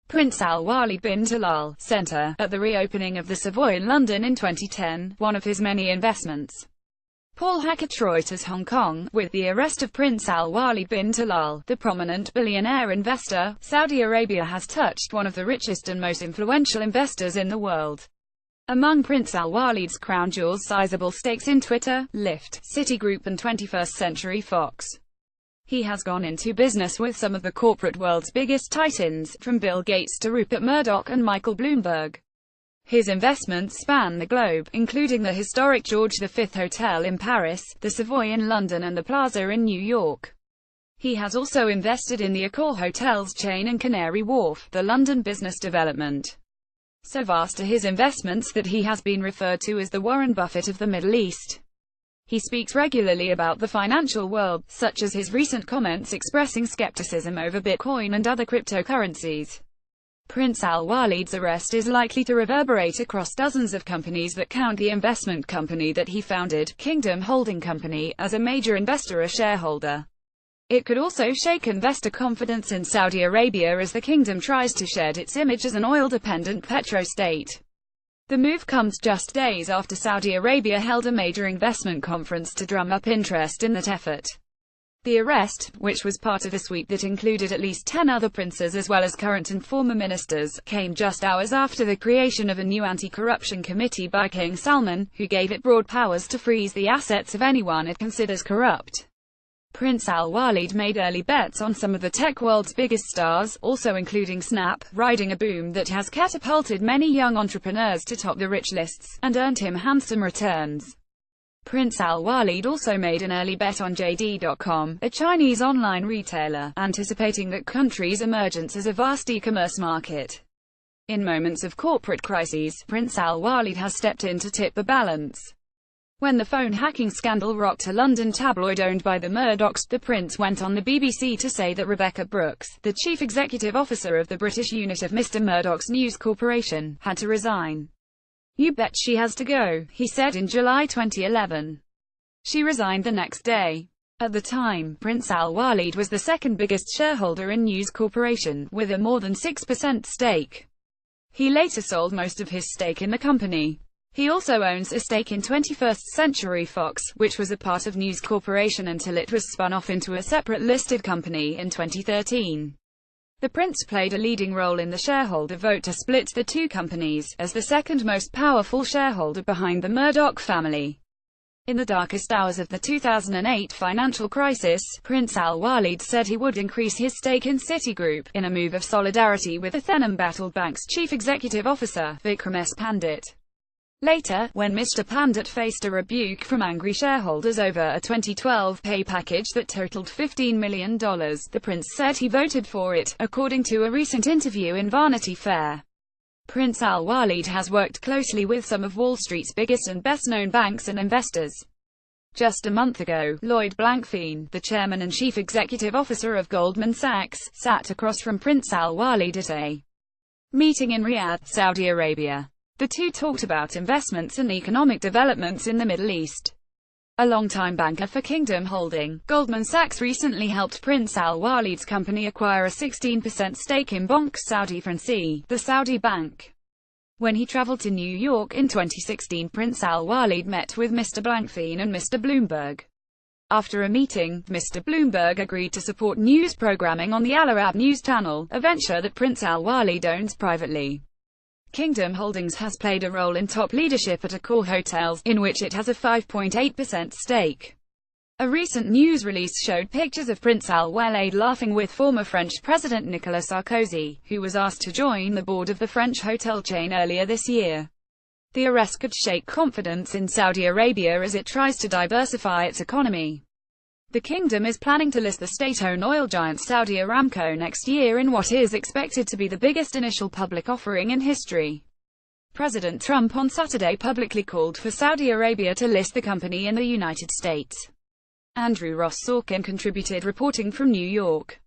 Prince Al-Walid bin Talal Centre, at the reopening of the Savoy in London in 2010, one of his many investments. Paul Hackett Reuters Hong Kong, with the arrest of Prince Al-Walid bin Talal, the prominent billionaire investor, Saudi Arabia has touched one of the richest and most influential investors in the world. Among Prince Al-Walid's crown jewels, sizable stakes in Twitter, Lyft, Citigroup and 21st Century Fox. He has gone into business with some of the corporate world's biggest titans, from Bill Gates to Rupert Murdoch and Michael Bloomberg. His investments span the globe, including the historic George V Hotel in Paris, the Savoy in London and the Plaza in New York. He has also invested in the Accor Hotels chain and Canary Wharf, the London business development. So vast are his investments that he has been referred to as the Warren Buffett of the Middle East. He speaks regularly about the financial world, such as his recent comments expressing skepticism over Bitcoin and other cryptocurrencies. Prince Al-Walid's arrest is likely to reverberate across dozens of companies that count the investment company that he founded, Kingdom Holding Company, as a major investor or shareholder. It could also shake investor confidence in Saudi Arabia as the kingdom tries to shed its image as an oil-dependent petro-state. The move comes just days after Saudi Arabia held a major investment conference to drum up interest in that effort. The arrest, which was part of a sweep that included at least 10 other princes as well as current and former ministers, came just hours after the creation of a new anti-corruption committee by King Salman, who gave it broad powers to freeze the assets of anyone it considers corrupt. Prince Al-Walid made early bets on some of the tech world's biggest stars, also including Snap, riding a boom that has catapulted many young entrepreneurs to top the rich lists, and earned him handsome returns. Prince Al-Walid also made an early bet on JD.com, a Chinese online retailer, anticipating that country's emergence as a vast e-commerce market. In moments of corporate crises, Prince Al-Walid has stepped in to tip the balance. When the phone hacking scandal rocked a London tabloid owned by the Murdochs, the prince went on the BBC to say that Rebecca Brooks, the chief executive officer of the British unit of Mr. Murdoch's News Corporation, had to resign. "You bet she has to go," he said in July 2011. She resigned the next day. At the time, Prince Al-Walid was the second biggest shareholder in News Corporation, with a more than 6% stake. He later sold most of his stake in the company. He also owns a stake in 21st Century Fox, which was a part of News Corporation until it was spun off into a separate listed company in 2013. The prince played a leading role in the shareholder vote to split the two companies, as the second most powerful shareholder behind the Murdoch family. In the darkest hours of the 2008 financial crisis, Prince Al-Walid said he would increase his stake in Citigroup, in a move of solidarity with the then-embattled bank's chief executive officer, Vikram S. Pandit. Later, when Mr. Pandit faced a rebuke from angry shareholders over a 2012 pay package that totaled $15 million, the prince said he voted for it, according to a recent interview in Vanity Fair. Prince Al-Walid has worked closely with some of Wall Street's biggest and best-known banks and investors. Just a month ago, Lloyd Blankfein, the chairman and chief executive officer of Goldman Sachs, sat across from Prince Al-Walid at a meeting in Riyadh, Saudi Arabia. The two talked about investments and economic developments in the Middle East. A longtime banker for Kingdom Holding, Goldman Sachs recently helped Prince Al-Walid's company acquire a 16% stake in Banque Saudi Fransi, the Saudi bank. When he traveled to New York in 2016, Prince Al-Walid met with Mr. Blankfein and Mr. Bloomberg. After a meeting, Mr. Bloomberg agreed to support news programming on the Al Arab News Channel, a venture that Prince Al-Walid owns privately. Kingdom Holdings has played a role in top leadership at Accor Hotels, in which it has a 5.8% stake. A recent news release showed pictures of Prince Al-Walid laughing with former French President Nicolas Sarkozy, who was asked to join the board of the French hotel chain earlier this year. The arrest could shake confidence in Saudi Arabia as it tries to diversify its economy. The kingdom is planning to list the state-owned oil giant Saudi Aramco next year in what is expected to be the biggest initial public offering in history. President Trump on Saturday publicly called for Saudi Arabia to list the company in the United States. Andrew Ross Sorkin contributed reporting from New York.